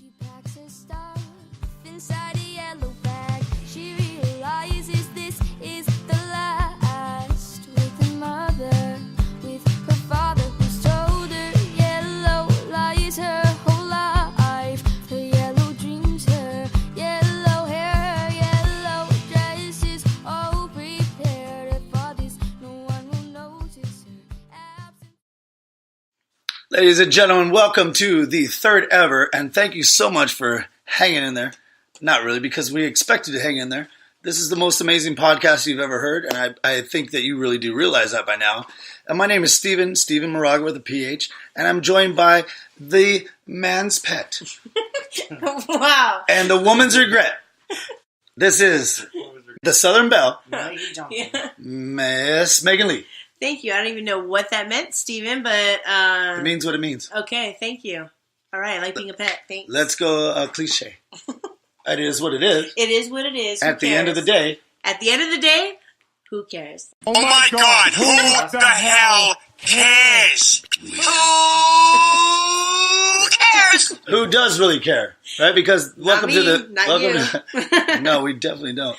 She packs her stuff inside a yellow bag. She realizes this is the last. With her mother, with her father who's told her yellow lies her whole life. Her yellow dreams, her yellow hair, her yellow dresses, all prepared for this. No one will notice her absence. Ladies and gentlemen, welcome to the third ever, and thank you so much for hanging in there. Not really, because we expected to hang in there. This is the most amazing podcast you've ever heard, and I think that you really do realize that by now. And my name is Steven Moraga with a PH, and I'm joined by the man's pet. Wow. And the woman's regret. This is the Southern Belle, Yeah. Miss Megan Lee. Thank you. I don't even know what that meant, Steven, but It means what it means. okay, thank you. All right, I like being a pet. Thanks. Let's go cliche. It is what it is. It is what it is. Who At the end of the cares? day, At the end of the day, who cares? Oh my God, who the hell cares? Who cares? who does really care, right? Because welcome me, to the not welcome. you. No, we definitely don't.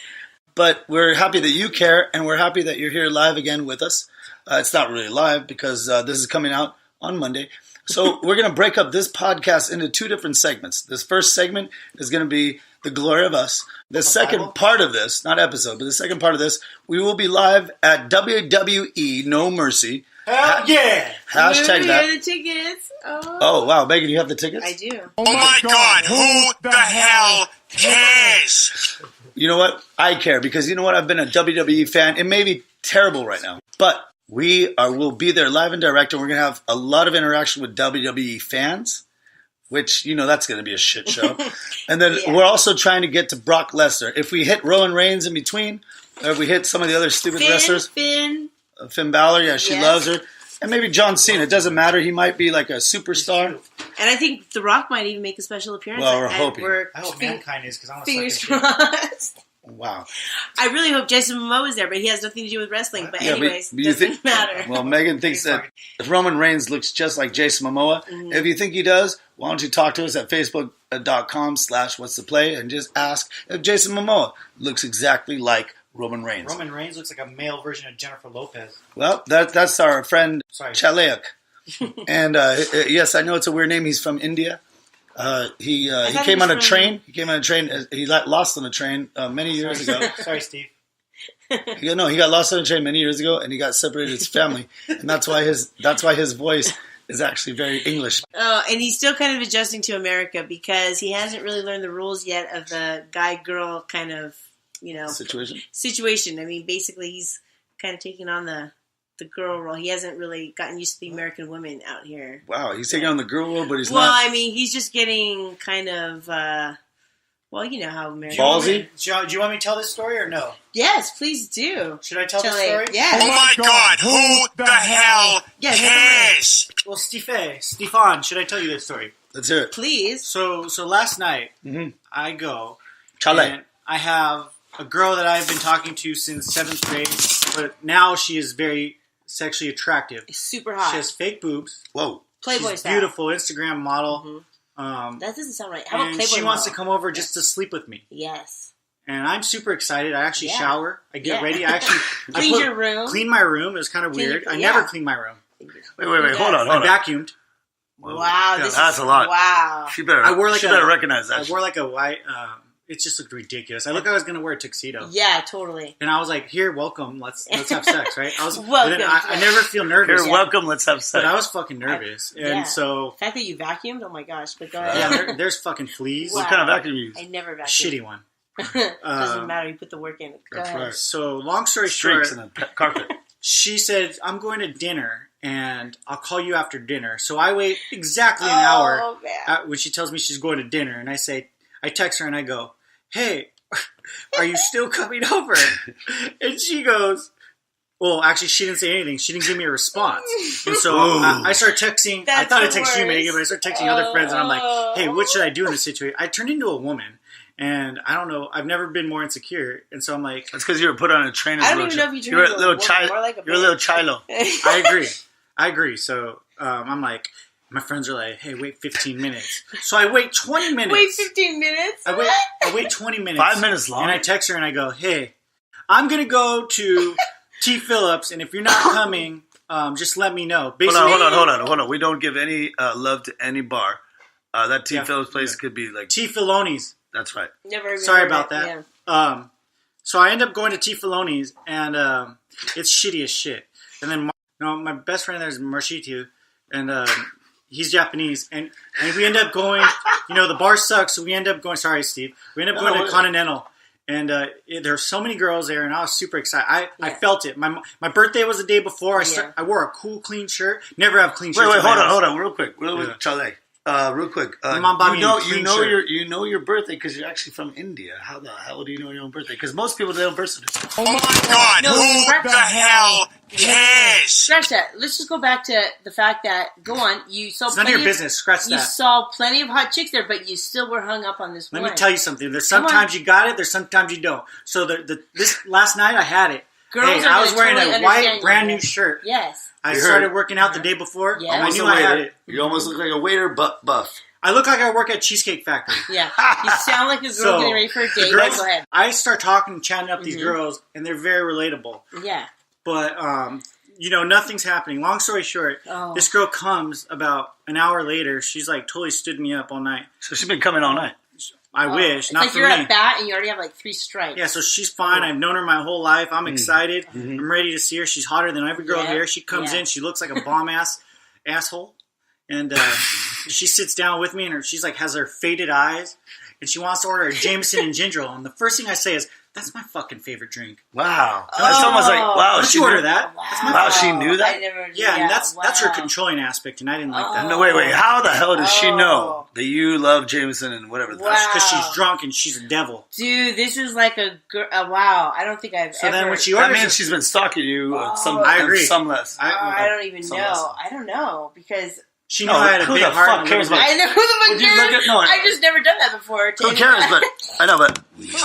But we're happy that you care, and we're happy that you're here live again with us. It's not really live because this is coming out on Monday. So we're going to break up this podcast into two different segments. This first segment is going to be the glory of us. The second part of this, not episode, but the second part of this, we will be live at WWE No Mercy. Hell yeah! Hashtag Here that. are the tickets. Oh, wow. Megan, you have the tickets? I do. Oh my God, who the hell cares? You know what? I care because you know what? I've been a WWE fan. It may be terrible right now, but we'll be there live and direct, and we're going to have a lot of interaction with WWE fans, which, you know, that's going to be a shit show. And then Yeah. we're also trying to get to Brock Lesnar. If we hit Roman Reigns in between, or if we hit some of the other stupid wrestlers, Finn. Finn Balor, yeah, she Yes. loves her. And maybe John Cena. It doesn't matter. He might be like a superstar. And I think The Rock might even make a special appearance. Well, we're And hoping. I hope mankind is because I want to Fingers suck his dick. crossed. Wow. I really hope Jason Momoa is there, but he has nothing to do with wrestling. But Yeah, anyways, but you doesn't think, matter. Well, Megan thinks that if Roman Reigns looks just like Jason Momoa, if you think he does, why don't you talk to us at facebook.com/what's-the-play and just ask if Jason Momoa looks exactly like Roman Reigns. Roman Reigns looks like a male version of Jennifer Lopez. Well, that's our friend Sorry. Chale. And yes, I know it's a weird name. He's from India. He thought came he was on a from- train. He came on a train. He got lost on a train many years ago. Sorry, Steve. He got lost on a train many years ago, and he got separated his family, and that's why his voice is actually very English. Oh, and he's still kind of adjusting to America because he hasn't really learned the rules yet of the guy-girl kind of, situation. I mean, basically, he's kind of taking on the girl role. He hasn't really gotten used to the American women out here. Wow, he's taking on the girl role, but he's Well, not I mean, he's just getting kind of, well, you know how American... ballsy. Do you want me to tell this story or no? Yes, please do. Should I tell the Chale. story? Oh Yes. my God, who the hell Yes, cares? Well, Stefan, should I tell you this story? Let's hear it. Please. So last night, Mhm. I go, Chale. and I have a girl that I've been talking to since 7th grade, but now she is very sexually attractive. Super She hot. has fake boobs. Whoa. Playboy She's style. beautiful Instagram model. Mhm. That doesn't sound right. How about And Playboy she wants to model? come over just to sleep with me. Yes. And I'm super excited. I actually Yeah. shower. I get Yeah. ready. I actually Clean your room. Clean my room. It was kind of Clean weird. your- I yeah. never clean my room. Wait. Hold on. I vacuumed. Wow. Yeah, This that's is, a lot. Wow. She better. I wore like she a- better recognize I that. wore like a white. It just looked ridiculous. I looked like I was gonna wear a tuxedo. Yeah, totally. And I was like, "Here, welcome. Let's have sex, right?" I was. Welcome. but then I never feel nervous. Here, welcome. Let's have sex. But I was fucking nervous, and yeah. so The fact that you vacuumed, oh my gosh. But go ahead. yeah, there's fucking fleas. What kind of vacuum you use? I never vacuumed. Shitty one. Doesn't matter. You put the work in. Go That's ahead. right. So long story Streaks short, in the carpet. she said, "I'm going to dinner, and I'll call you after dinner." So I wait exactly an hour Oh, man. when she tells me she's going to dinner, and I text her and I go, "Hey, are you still coming over?" And she goes, well, actually, she didn't say anything. She didn't give me a response. And so I started texting. I thought I'd text you, Megan, but I started texting other friends, and I'm like, hey, what should I do in this situation? I turned into a woman. And I don't know. I've never been more insecure, and so I'm like, That's because you were put on a train. As I a don't little even know if you You're a turned little into a woman, child. more like a You're a little chilo. I agree. So I'm like, My friends are like, hey, wait 15 minutes. So I wait 20 minutes. Wait 15 minutes? I wait 20 minutes. 5 minutes long. And I text her and I go, hey, I'm going to go to T. Phillips, and if you're not coming, just let me know. Basically, Hold on. We don't give any love to any bar. That T. Phillips place could be like... T. Filoni's. That's right. Never even Sorry heard about it. that. Yeah. So I end up going to T. Filoni's, and it's shitty as shit. And then my best friend there is Marshitu, and he's Japanese, and we end up going, the bar sucks, so we end up going, sorry, Steve, we end up going to Continental, and there are so many girls there, and I was super excited. I felt it. My birthday was the day before. I wore a cool, clean shirt. Never have clean shirts. Wait, hold on, real quick, Chale. Real quick, you know your birthday because you're actually from India. How the hell do you know your own birthday? Because most people don't birth certificate. Oh my God! Who the hell cares? Scratch that. Let's just go back to the fact that you saw. It's none of your business. Scratch that. You saw plenty of hot chicks there, but you still were hung up on this one. Let me tell you something. There's sometimes you got it. There's sometimes you don't. So this last night I had it. Girls I was wearing a white brand new shirt. Yes. I started working out the day before. Yeah. I knew I had it. You almost look like a waiter, but buff. I look like I work at Cheesecake Factory. Yeah. You sound like a girl getting ready for a date. Go ahead. I start talking and chatting up these girls, and they're very relatable. Yeah. But, nothing's happening. Long story short, this girl comes about an hour later. She's like totally stood me up all night. So she's been coming all night. I wish. It's not like for you're me. at bat and you already have like 3 strikes. Yeah, so she's fine. I've known her my whole life. I'm excited. I'm ready to see her. She's hotter than every girl here. She comes in. She looks like a bomb-ass asshole. And she sits down with me, and she's like has her faded eyes. And she wants to order a Jameson and ginger ale. And the first thing I say is, that's my fucking favorite drink. Wow. It's almost like, wow. Don't you order that? Wow, she knew that? I never knew and that's her controlling aspect, and I didn't like that. No, wait. How the hell does she know that you love Jameson and whatever? Because she's drunk and she's a devil. Dude, this is like a wow. I don't think I've ever... Then when she orders... That means she's been stalking you. I agree. Some less. I don't even know. Less. I don't know, because... She knew I had a big heart. Fuck cares about I know who the fuck cares. I've just never done that before. Who cares? But I know, but even when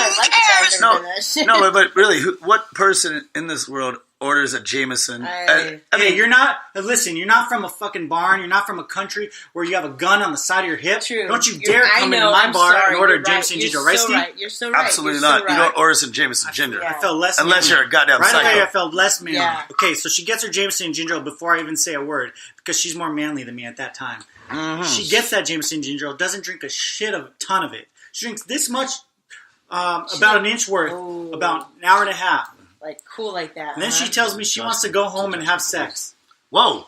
I like it, I've never done that shit. No, but really, what person in this world orders a Jameson? I mean, you're not. Listen, you're not from a fucking barn. You're not from a country where you have a gun on the side of your hip. True. Don't you dare come into my bar and order a Jameson ginger, right, Steve? You're so right. Absolutely not. You don't order some Jameson ginger. I felt less unless manly. you're a goddamn right psycho. away, I felt less manly. Yeah. Okay, so she gets her Jameson ginger ale before I even say a word because she's more manly than me at that time. Mm-hmm. She gets that Jameson ginger ale, doesnn't drink a ton of it. She drinks this much, about an inch worth, about an hour and a half. Like cool like that. And then she tells me she wants to go home and have sex. Whoa.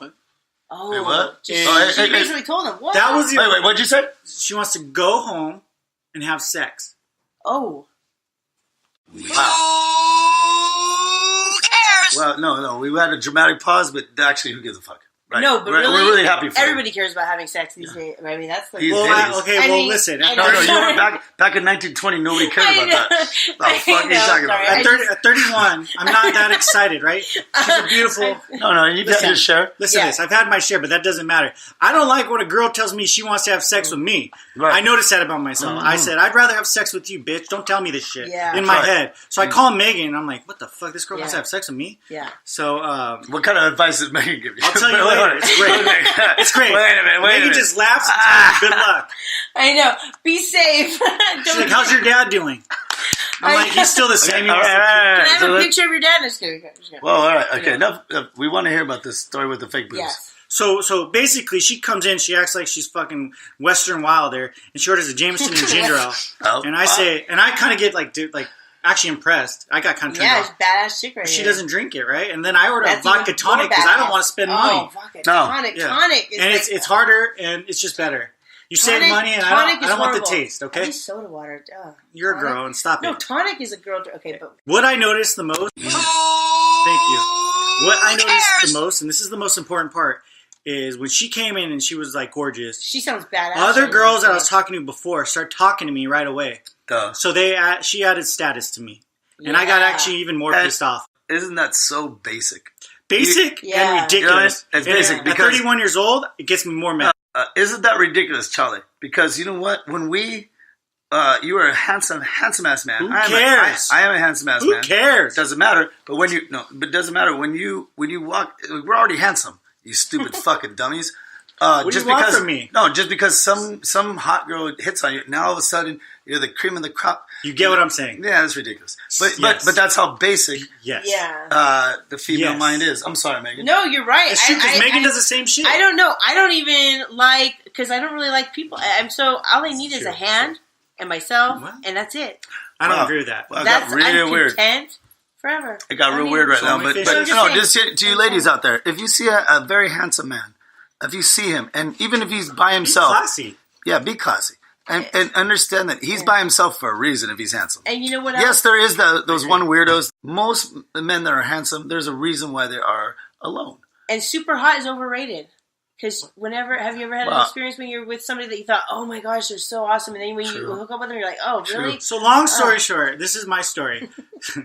Oh. Wait, what? She basically told him, what? That was the... Wait, what'd you say? She wants to go home and have sex. Oh. Who cares? Well, no. We had a dramatic pause, but actually, who gives a fuck? Right. No, but we're really happy for everybody cares about having sex these days. I mean, that's the... listen. I No, you were back in 1920, nobody cared about that. The fuck are you talking about? At 31, I'm not that excited, right? She's a beautiful... No, you've had your share. Listen to this. I've had my share, but that doesn't matter. I don't like when a girl tells me she wants to have sex with me. Right. I noticed that about myself. Mm-hmm. I said, I'd rather have sex with you, bitch. Don't tell me this shit in my head. So I call Megan, and I'm like, what the fuck? This girl wants to have sex with me? Yeah. So... what kind of advice did Megan give you? I'll tell you later. It's great. It's great. Wait a minute. Megan just laughs and tells me good luck. I know. Be safe. She's like, how's your dad doing? I'm like, he's still the same. All right. Can I have a picture of your dad? Just kidding. Well, all right. Okay, enough. We want to hear about this story with the fake boobs. Yes. So basically, she comes in, she acts like she's fucking Western Wild there, and she orders a Jameson and ginger ale. And I say, and I kind of get actually impressed. I got kind of turned off. Yeah, badass chick right here. She doesn't drink it, right? And then I order a vodka tonic because I don't want to spend money. Oh, vodka tonic. Yeah. Tonic is and it's harder and it's just better. You save money and I don't want the taste, okay? I need soda water. You're a girl and stop it. No, tonic is a girl. Okay, but... What I noticed the most... Thank you. What I noticed the most, and this is the most important part, is when she came in and she was like gorgeous. She sounds badass. Other girls that I was talking to before started talking to me right away. Duh. So she added status to me. And I got actually even more pissed off. Isn't that so basic? Basic and ridiculous. You know, it's basic because... At 31 years old, it gets me more mad. Isn't that ridiculous, Chale? Because you know what? When you are a handsome ass man. Who cares? I am a handsome ass man. Who cares? Doesn't matter. But it doesn't matter when you walk. We're already handsome. You stupid fucking dummies. What just do you want because from me? No, just because some hot girl hits on you, now all of a sudden you're the cream of the crop. You get what I'm saying? Yeah, that's ridiculous. But that's how basic Yes. Yeah. the female mind is. I'm sorry, Megan. No, you're right. It's true because Megan does the same shit. I don't know. I don't even like, because I don't really like people. All I need is a hand and myself, and that's it. I don't agree with that. Well, I'm content forever. It got real weird right now. But no, just to you ladies out there, if you see a very handsome man, if you see him, and even if he's by himself, be classy. Yeah, be classy. And understand that he's by himself for a reason if he's handsome. And you know what? Yes, there is those one weirdos. Most men that are handsome, there's a reason why they are alone. And super hot is overrated. Because have you ever had an experience when you're with somebody that you thought, oh my gosh, they're so awesome, and then when you hook up with them, you're like, oh, really? So long story short, this is my story.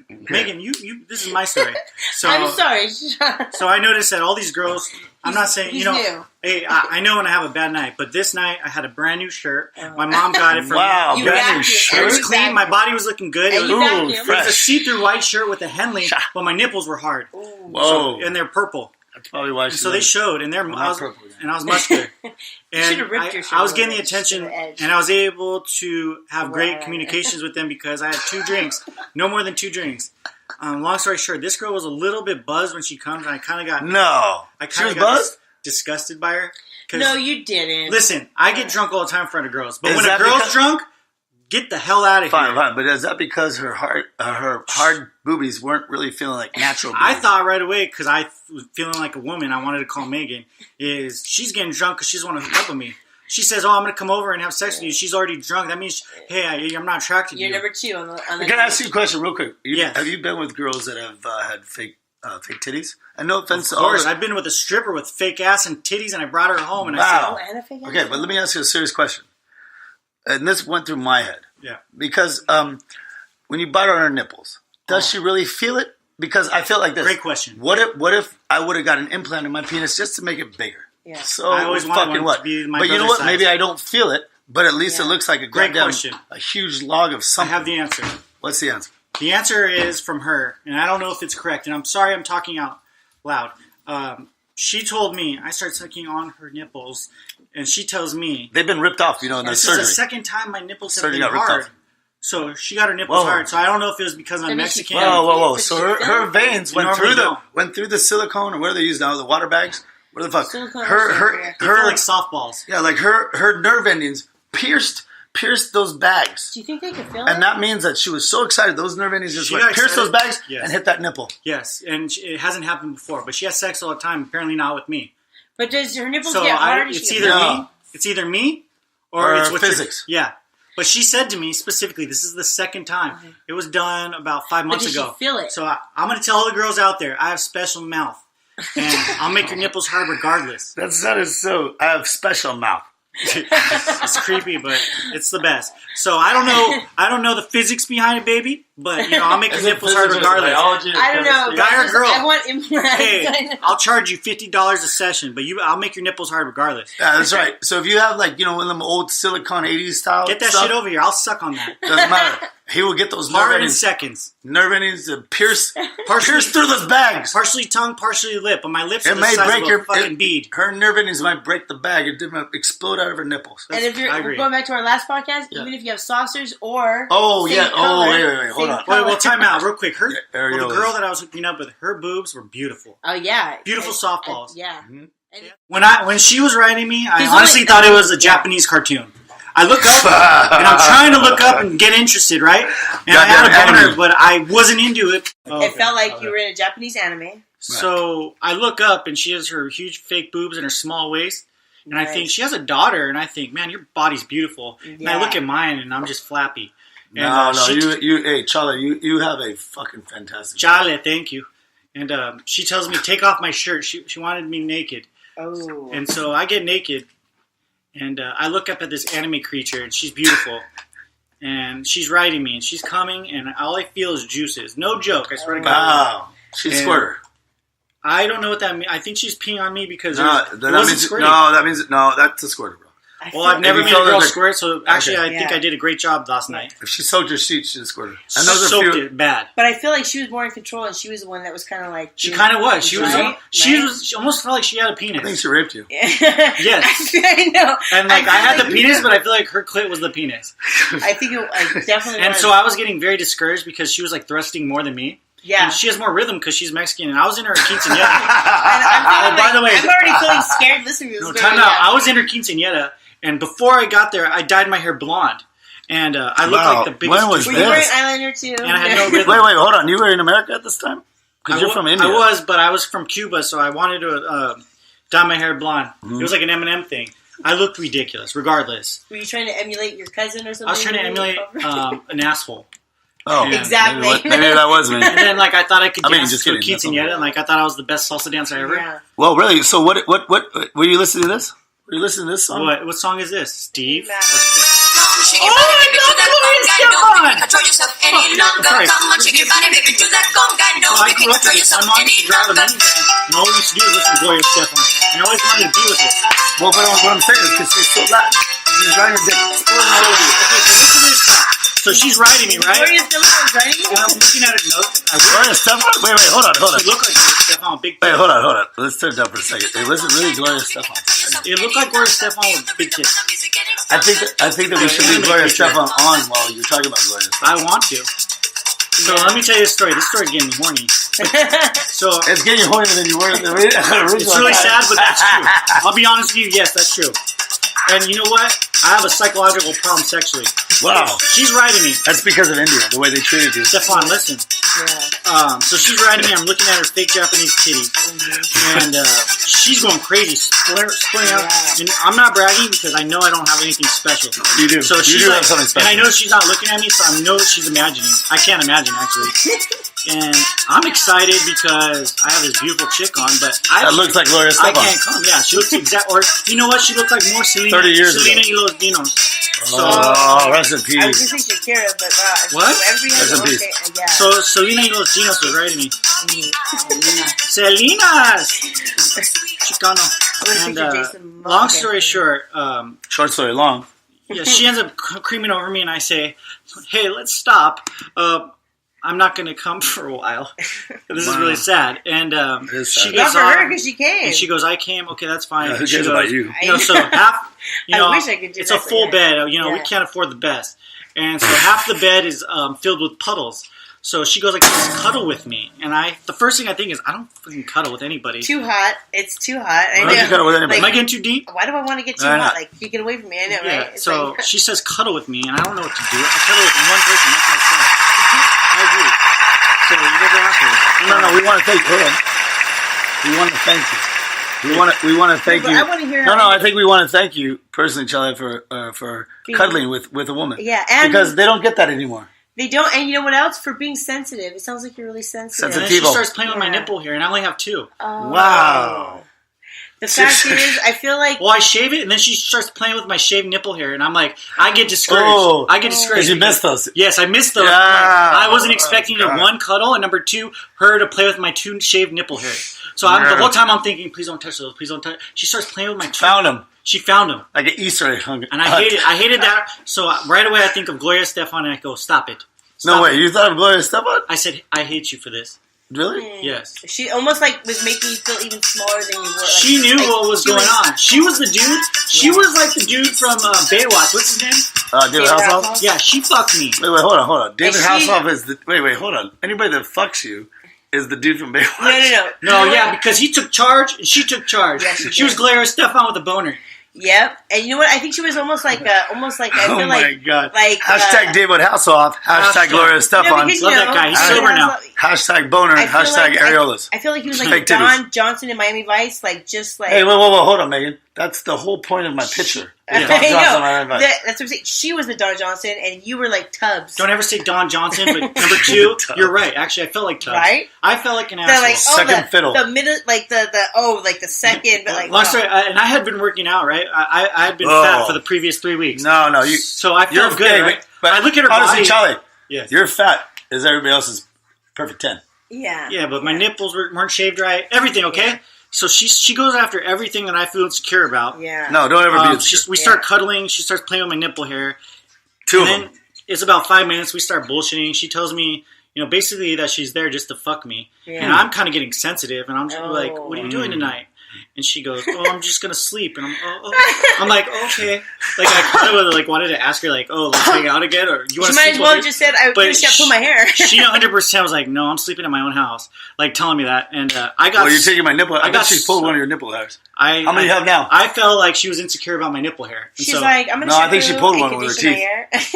Megan, this is my story. So I'm sorry. So I noticed that all these girls, I'm not saying, new. Hey, I know when I have a bad night, but this night I had a brand new shirt. My mom got it from wow, brand new shirt. It was clean. My body was looking good. It was a see-through white shirt with a hem length, but my nipples were hard. Whoa. And they're purple. That's probably why. So they showed, and I was muscular. And I was getting the attention, and I was able to have great communications with them because I had 2 drinks, no more than 2 drinks. Long story short, this girl was a little bit buzzed when she comes, and I kind of got disgusted by her. No, you didn't. Listen, I get drunk all the time in front of girls, but when a girl's drunk, get the hell out of here. Fine. But is that because her hard boobies weren't really feeling like natural boobies? I thought right away, because I was feeling like a woman, I wanted to call Megan, she's getting drunk because she doesn't want to hook up with me. She says, oh, I'm going to come over and have sex with you. She's already drunk. That means, hey, I'm not attracted to you. You're number 2 on the Can I ask you a question real quick? Yes. Have you been with girls that have had fake titties? And no offense to all. Of course. I've been with a stripper with fake ass and titties, and I brought her home, and I said, and a fake ass. Okay, but let me ask you a serious question. And this went through my head. Yeah. Because when you bite on her nipples, does she really feel it? Because I feel like this. Great question. What if I would have got an implant in my penis just to make it bigger? Yeah. So I always fucking what? To be my but you know what? size. Maybe I don't feel it, but at least it looks like a great question. A huge log of something. I have the answer. What's the answer? The answer is from her, and I don't know if it's correct, and I'm sorry I'm talking out loud. She told me, I started sucking on her nipples, and she tells me... They've been ripped off, in the this surgery. This is the second time my nipples have surgery been got ripped hard. Off. So she got her nipples hard. So I don't know if it was because I'm Mexican. Whoa. So her veins went through the silicone, or what do they use now? The water bags? What the fuck? Her like softballs. Yeah, like her nerve endings pierced those bags. Do you think they could feel it? And that means that she was so excited. Those nerve endings just pierced those bags and hit that nipple. Yes, and it hasn't happened before. But she has sex all the time. Apparently not with me. But does her nipples get hard? It's either me or it's physics. Yeah. But she said to me specifically, this is the second time. Okay. It was done about 5 months ago. She feel it? So I'm going to tell all the girls out there, I have special mouth. And I'll make your nipples hard regardless. That is so... I have special mouth. It's creepy, but it's the best. So I don't know the physics behind it, baby. But I'll make your nipples hard regardless. I don't know. Guy or girl? I want implants. Hey, I'll charge you $50 a session, but I'll make your nipples hard regardless. Yeah, that's right. So if you have one of them old silicone 80s style, get that shit over here. I'll suck on that. Doesn't matter. He will get those hard in seconds. Nerve endings to pierce through those bags. Partially tongue, partially lip, but my lips are the size of a fucking bead. Her nerve endings might break the bag. It didn't explode out of her nipples. And if we're going back to our last podcast, even if you have saucers or wait, hold on. Well, time out real quick. The girl that I was hooking up with, her boobs were beautiful. Oh yeah, beautiful softballs. Yeah. Mm-hmm. When she was writing me, I honestly thought it was a Japanese cartoon. I look up, and I'm trying to look up and get interested, right? And I had a boner, but I wasn't into it. It felt like you were in a Japanese anime. So I look up, and she has her huge fake boobs and her small waist. And I think she has a daughter, and I think, man, your body's beautiful. Yeah. And I look at mine, and I'm just flappy. And, hey, Chale, you have a fucking fantastic Chale, thank you. And she tells me, take off my shirt. She wanted me naked. Oh. And so I get naked, and I look up at this anime creature, and she's beautiful. And she's riding me, and she's coming, and all I feel is juices. No joke, I swear to God. Wow. She's a squirter. I don't know what that means. I think she's peeing on me because that's a squirter, bro. Well, I've never you made a felt girl like- squirt, so actually Okay. I think I did a great job last night. If she soaked her sheets, she'd squirt her. I And those are soaked few. it bad. But I feel like she was more in control, and she was the one that was kind of like. She kind of was. She was. Right? She Right? was. She almost felt like she had a I think penis. she raped you. Yes. I know. And like I feel had like the penis, but I feel like her clit was the penis. I think it definitely. And was. so I was getting very discouraged because she was like thrusting more than me. Yeah. And she has more rhythm because she's Mexican, and I was in her quinceañera. And by the way, I'm already feeling scared listening to this. No, story, time out. yeah. I was in her quinceañera, and before I got there, I dyed my hair blonde, and I looked Wow. like the biggest. When was Were douchebag. you wearing Yes. eyeliner too? And I had no rhythm. Wait, hold on. You were in America at this time? Because you're from India. I was, but I was from Cuba, so I wanted to dye my hair blonde. Mm-hmm. It was like an M&M thing. I looked ridiculous, regardless. Were you trying to emulate your cousin or something? I was trying to emulate an asshole. Oh, Yeah. Exactly. Maybe that was me. And then, like, I thought I could I mean, dance just to a kidding. That's quinceañera, all. and like, I thought I was the best salsa dancer ever. Yeah. Well, really? So what? Were you listening to this? Were you listening to this song? What song is this, Steve? Shake Oh, I love Gloria Stefan! control yourself any longer. Sorry. Come on, shake your body, baby, do that conga. No, So I you grew can up control with this. My yourself mom any used to drive a longer. minivan, and all we used to do was listen to Gloria Stefan. And I always wanted to be with her. Well, but what I'm saying is because she's so Latin. She's riding her dick. Exploding all over you. Okay, so listen to this now. So she's riding me, right? Gloria still was, right? And I'm looking at her nose. I Gloria Stefan? Wait, hold on. She looked like Gloria Stefan with big Wait, tits. hold on. Let's turn it down for a second. Hey, listen, really, Gloria Stefan. It looked like Gloria Stefan with big tits. I think that we should leave Gloria Stefan on while you're talking about Gloria Stefan. I want to. So let me tell you a story. This story's getting me horny. So It's getting hornier than you were in the original. it's really sad, but that's true. I'll be honest with you. Yes, that's true. And you know what? I have a psychological problem sexually. Wow. She's riding me. That's because of India, the way they treated you. Stefan, listen. Yeah. So she's riding me. I'm looking at her fake Japanese titties, and she's going crazy, splitting out. And I'm not bragging because I know I don't have anything special. You do. So You she's do like, have something special. and I know she's not looking at me, so I know she's imagining. I can't imagine actually. And I'm excited because I have this beautiful chick on, but That looks like Gloria I Stefan. can't come. Yeah, she looks exact. Or you know what? She looked like more Selena. 30 years Selena ago. y los Dinos. So, Oh, rest in I was peace. gonna say Shakira, but What? Everybody has Rest in their own peace. thing. Yeah. so Selena y los Dinos was writing me. Selena's Chicano. I'm gonna And picture Jason long Momoa story dancing. short, Short story long. yeah, she ends up creaming over me, and I say, "Hey, let's stop. I'm not going to come for a while. This is really sad." And is she sad. Not goes for her on, because she came. and she goes, "I came. Okay, that's fine." Who And she cares goes, about you? You know, so half. You I know, wish I could do it's that, a but full yeah. bed. You know, we Yeah. can't afford the best, and so half the bed is filled with puddles. So she goes like, "Just cuddle with me," and the first thing I think is, I don't fucking cuddle with anybody. Too hot. It's too hot. I Why don't you know. cuddle with anybody? Am I getting too deep? Why do I want to get too Why hot? not? Like, you get away from me. I know, Yeah. right? It's So like, she says cuddle with me, and I don't know what to do. I cuddle with one person. That's myself. I agree. So you guys are assholes. No, we want to thank. Hold on. We want to thank you. We want to thank but you. I want to hear. No, I think we want to thank you personally, Chale, for cuddling with a woman. Yeah, and Because they don't get that anymore. they don't. And you know what else? For being sensitive. It sounds like you're really sensitive. And then she Sensitivo. starts playing with my Yeah. nipple here, and I only have two. Oh. Wow. The fact is, I feel like Well, I shave it, and then she starts playing with my shaved nipple hair, and I'm like, I get discouraged. Oh. I get discouraged. Because you missed those. Yes, I missed those. Yeah. I wasn't expecting Oh, God. one cuddle, and number two, her to play with my two shaved nipple hair. So the Yeah. whole time I'm thinking, please don't touch those. Please don't touch. She starts playing with my two. Found him. She found him, Like an Easter egg hunger. and I hated that. So right away, I think of Gloria Stefan, and I go, stop it. No Stop way. it. You thought of Gloria Stefan? I said, I hate you for this. Really? Yes. she almost like was making you feel even smaller than you were. Like, She knew like, what was she going on. She was the dude. She was like the dude from Baywatch. What's his name? David David Hasselhoff? Hasselhoff? Yeah, she fucked me. Wait, hold on. David she- Hasselhoff is the... Wait, hold on. Anybody that fucks you is the dude from Baywatch. No. No, yeah, because he took charge and she took charge. Yeah, she she was did. Gloria Stefan with a boner. Yep. And you know what? I think she was almost like I Oh feel my like God. like Hashtag David Hasselhoff. Hashtag Hashtag- Gloria Stefan. because, Love that guy. He's David sober now. Hasselhoff- Hashtag boner. I feel Hashtag like- areolas. I feel like he was like Fake Don Johnson in Miami Vice, like just like. Hey, whoa, hold on, Megan. That's the whole point of my picture. I Don Johnson, know. Miami Vice. That's what I'm saying. She was the Don Johnson, and you were like Tubbs. Don't ever say Don Johnson, but number two, Tubbs. you're right. Actually, I felt like Tubbs. Right? I felt like an The asshole. like Second the, fiddle. the minute like the second, but like Long story, and I had been working out, right? I had been Oh. fat for the previous 3 weeks. No, you. So I You're felt good, okay, right? but I look at her honestly, body. Charlie, Yes. you're fat as everybody else's perfect 10. yeah. Yeah, but my nipples weren't shaved right. Everything, okay? So she goes after everything that I feel insecure about. Yeah. No, don't ever be insecure. We start cuddling. She starts playing with my nipple hair. Then it's about 5 minutes. We start bullshitting. She tells me, basically that she's there just to fuck me. Yeah. And I'm kind of getting sensitive. And I'm just like, what are you doing tonight? And she goes, I'm just going to sleep. And I'm like, okay. Like, I kind of wanted to ask her, let's hang out again? Or you want to sleep? She might as well just said, I wish I pulled my hair. She 100% was like, no, I'm sleeping in my own house. Telling me that. And I got... Well, you're taking my nipple. I bet she pulled one of your nipple hairs. How many do you have now? I felt like she was insecure about my nipple hair. And she's like, I'm going to I think she pulled one with her teeth.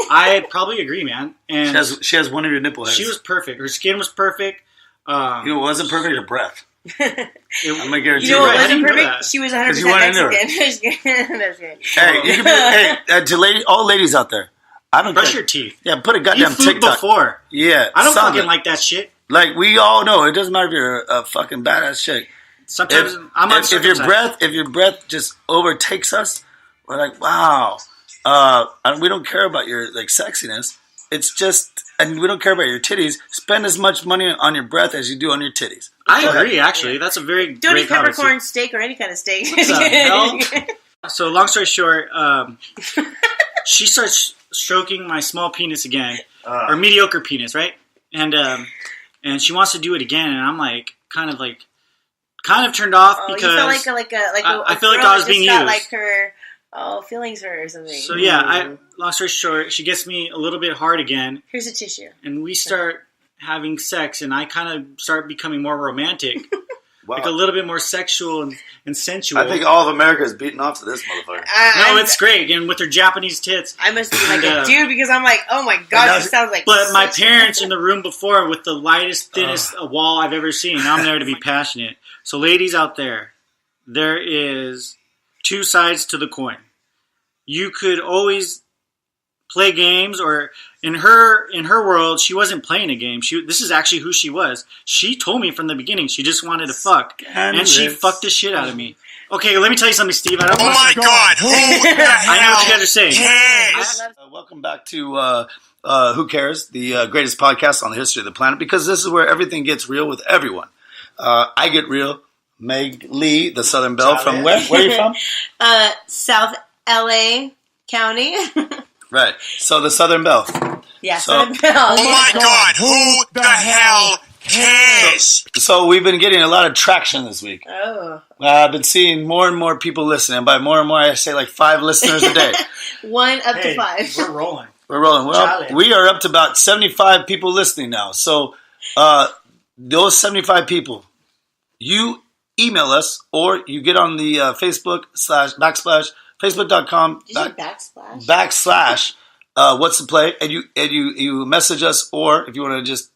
I probably agree, man. And she has one of your nipple hairs. She was perfect. Her skin was perfect. It wasn't perfect, her breath. I'm gonna guarantee what wasn't perfect? She was 100% Mexican. That's good. Hey, all ladies out there, I don't brush your teeth. Yeah, put a goddamn TikTok before. Yeah, I don't fucking like that shit. Like we all know, it doesn't matter if you're a fucking badass chick. Sometimes if your breath just overtakes us, we're like, wow. And we don't care about your sexiness. It's just, and we don't care about your titties. Spend as much money on your breath as you do on your titties. I agree, actually. Yeah. That's a very don't great eat peppercorn steak or any kind of steak. What the hell? So, long story short, she starts stroking my small penis again, or mediocre penis, right? And she wants to do it again, and I'm kind of turned off because you felt I feel like I was being used. Like her feelings hurt or something. So yeah, long story short, she gets me a little bit hard again. Here's a tissue. And we start having sex, and I kind of start becoming more romantic. Wow. Like a little bit more sexual and sensual. I think all of America is beating off to this motherfucker. It's great. And with her Japanese tits. I must be like a dude because I'm like, oh my god, this sounds like... But my parents in the room before with the lightest, thinnest wall I've ever seen. I'm there to be passionate. So ladies out there is 2 sides to the coin. You could always play games, or in her world, she wasn't playing a game. This is actually who she was. She told me from the beginning she just wanted to fuck, and she fucked the shit out of me. Okay, let me tell you something, Steve. Oh my god, who the hell I know what you guys are saying. cares? Welcome back to Who Cares, the greatest podcast on the history of the planet, because this is where everything gets real with everyone. I get real. Meg Lee, the Southern Belle, from where? Where are you from? South LA County. Right. So the Southern Belle. Yeah, Southern Belle. Oh my god, who the hell cares? So we've been getting a lot of traction this week. Oh. I've been seeing more and more people listening. By more and more, I say 5 listeners a day. 1 up to 5. We're rolling. We're rolling. We are up to about 75 people listening now. So those 75 people, you email us, or you get on the Facebook.com backslash what's the play, and you message us, or if you want to just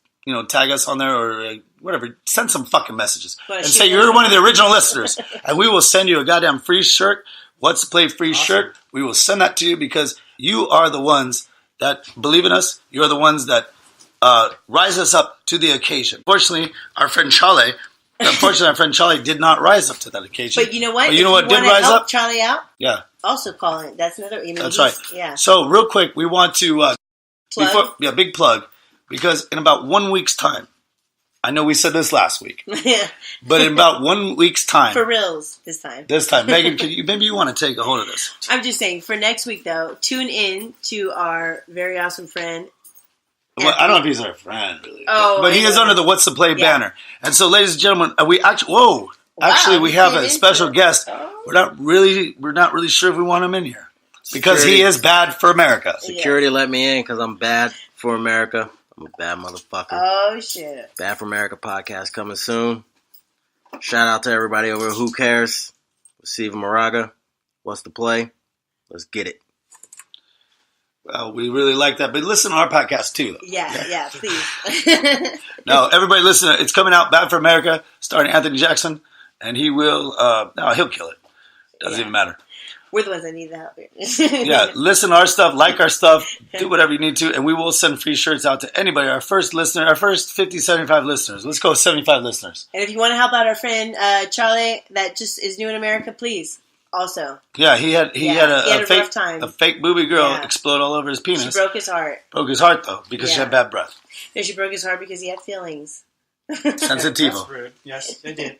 tag us on there or whatever, send some fucking messages and say you're one of the original listeners, and we will send you a goddamn free shirt. What's the play free shirt? We will send that to you because you are the ones that believe in us. You are the ones that rise us up to the occasion. Unfortunately, our friend Chale did not rise up to that occasion. But you know what? But you know what did rise up? Chale out? Yeah. Also call it. That's another email. That's right. Yeah. So real quick, we want to plug. Big plug, because in about 1 week's time, I know we said this last week, but in about 1 week's time, for reals this time. Megan, maybe you want to take a hold of this? I'm just saying, for next week though, tune in to our very awesome friend. Well, I don't know if he's our friend, really. But he is under the What's the Play banner. And so, ladies and gentlemen, we have a special guest. We're not really sure if we want him in here. Because he is bad for America. Security let me in because I'm bad for America. I'm a bad motherfucker. Oh, shit. Bad for America podcast coming soon. Shout out to everybody over at Who Cares? With Steve Moraga. What's the play? Let's get it. Well, we really like that. But listen to our podcast, too. Though. Yeah, please. No, everybody listen. It's coming out, Bad for America, starring Anthony Jackson. And he will, he'll kill it. Doesn't even matter. We're the ones that need the help here. Yeah, listen to our stuff, like our stuff, do whatever you need to, and we will send free shirts out to anybody. Our first 50, 75 listeners. Let's go 75 listeners. And if you want to help out our friend Chale, that just is new in America, please. Also. Yeah, he had a fake rough time. A fake booby girl explode all over his penis. She broke his heart. Broke his heart though because she had bad breath. No, she broke his heart because he had feelings. Sensitivo. That's rude. Yes, it did.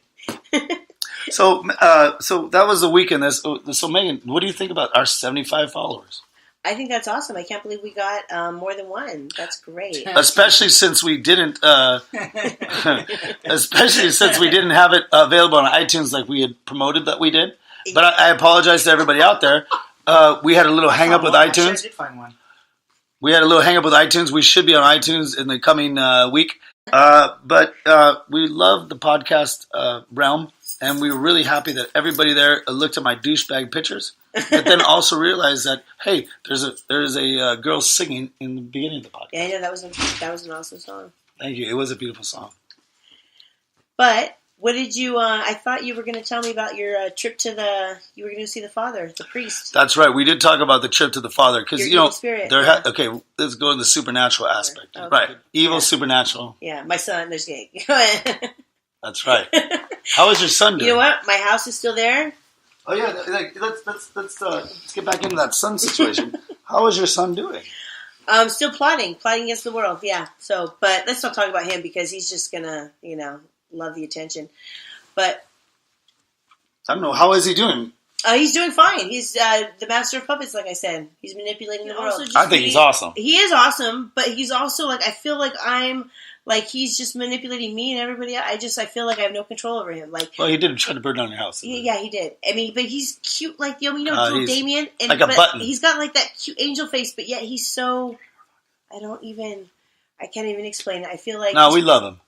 So that was the weekend. So Megan, what do you think about our 75 followers? I think that's awesome. I can't believe we got more than one. That's great. Especially since we didn't, especially since we didn't have it available on iTunes like we had promoted that we did. But I apologize to everybody out there. We had a little hang up with iTunes. I did find one. We had a little hang up with iTunes. We should be on iTunes in the coming week. But we love the podcast realm, and we were really happy that everybody there looked at my douchebag pictures, but then also realized that, hey, there's a girl singing in the beginning of the podcast. Yeah, I know that was an awesome song. Thank you. It was a beautiful song. But what did you? I thought you were going to tell me about your trip to you were going to see the father, the priest. That's right. We did talk about the trip to the father because spirit, okay, let's go in the supernatural aspect. Okay. Right, evil, supernatural. Yeah, my son. There's Go ahead. That's right. How is your son doing? You know what? My house is still there. Oh yeah, let's get back into that son situation. How is your son doing? Still plotting against the world. Yeah. So, but let's not talk about him because he's just gonna, love the attention. But I don't know. How is he doing? He's doing fine. He's the master of puppets, like I said. He's manipulating the world. I think he's awesome. He is awesome, but he's also I feel like he's just manipulating me and everybody else. I feel like I have no control over him. Well, he did try to burn down your house. Yeah, he did. I mean, but he's cute, little Damien, and like a button. He's got that cute angel face, but yet he's so. I can't even explain it. I feel like we love him.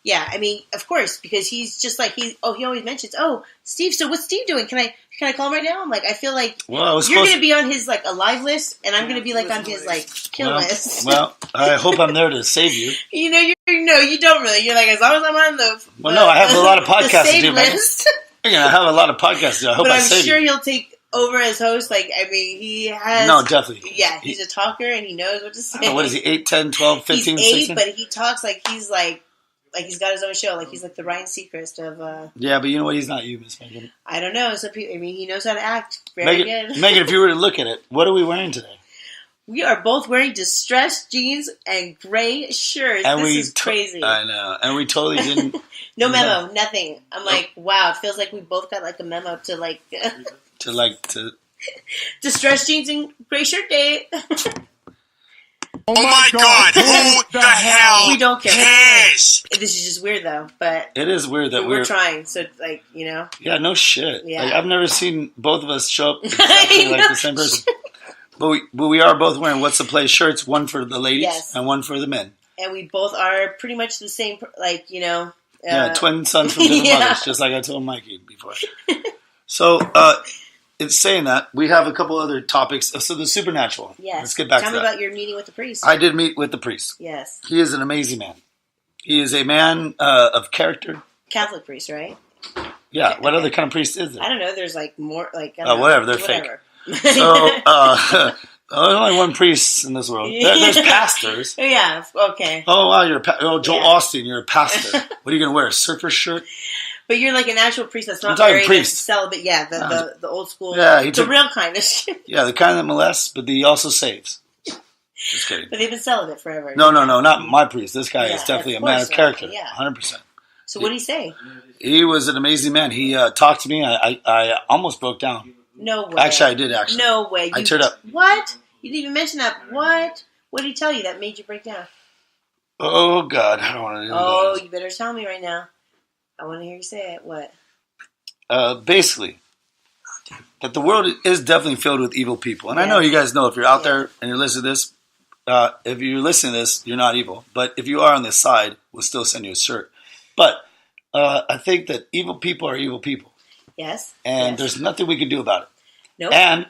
Yeah, I mean, of course, because he's just he always mentions, Steve, so what's Steve doing? Can I call him right now? I'm I feel like you're going to be on his alive list, and I'm going to be on his kill list. Well, I hope I'm there to save you. You don't really. You're as long as I'm on the well, no, I have a lot of podcasts to do. List. I have a lot of podcasts to do. I hope but I save you. I'm sure he'll take over as host. He has... No, definitely. Yeah, he's a talker, and he knows what to say. What is he, 8, 10, 12, 15, he's 8, 16? but he talks he's he's got his own show. He's the Ryan Seacrest of... Yeah, but you know what? He's not you, Miss Megan. I don't know. He knows how to act very good. Megan, if you were to look at it, what are we wearing today? We are both wearing distressed jeans and gray shirts. And this is crazy. I know. And we totally didn't... No memo, nothing. I'm wow, it feels like we both got a memo to to... Distressed jeans and gray shirt day. Oh my God! Who the hell we don't care. cares? This is just weird, though. But it is weird that we're trying. So, Yeah, no shit. Yeah. I've never seen both of us show up exactly like the same person. But we are both wearing What's the Play shirts, one for the ladies and one for the men. And we both are pretty much the same, twin sons from different mothers, just like I told Mikey before. So, it's saying that we have a couple other topics. So the supernatural. Yes. Let's get back to that. Tell me about your meeting with the priest. I did meet with the priest. Yes. He is an amazing man. He is a man of character. Catholic priest, right? Yeah. What other kind of priest is there? I don't know. There's more whatever. They're fake. So there's only one priest in this world. There's pastors. Yeah. Okay. Oh wow, you're Joel Austin. You're a pastor. What are you going to wear? A surfer shirt? But you're an actual priest that's not married, priest. celibate. Yeah, the old school. Yeah, the real kind of shit. Yeah, the kind that molests, but he also saves. Just kidding. But they've been celibate forever. No, not my priest. This guy is definitely a man of character. Yeah, 100%. So what did he say? He was an amazing man. He talked to me. I almost broke down. No way. Actually, I did. Actually, no way. I teared up. What? You didn't even mention that. What? What did he tell you that made you break down? Oh God, I don't want to know. Oh, you better tell me right now. I want to hear you say it. What? Basically, that the world is definitely filled with evil people. And I know you guys know if you're out there and you're listening to this, if you're listening to this, you're not evil. But if you are on this side, we'll still send you a shirt. But I think that evil people are evil people. Yes. And there's nothing we can do about it. Nope. And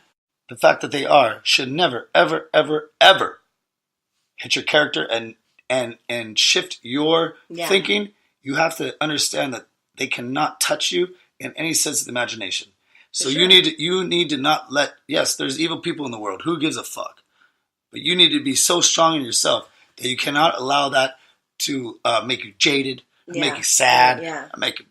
the fact that they are should never, ever, ever, ever hit your character and shift your thinking. You have to understand that they cannot touch you in any sense of the imagination. So you need to not let, yes, there's evil people in the world. Who gives a fuck? But you need to be so strong in yourself that you cannot allow that to make you jaded, make you sad, make you,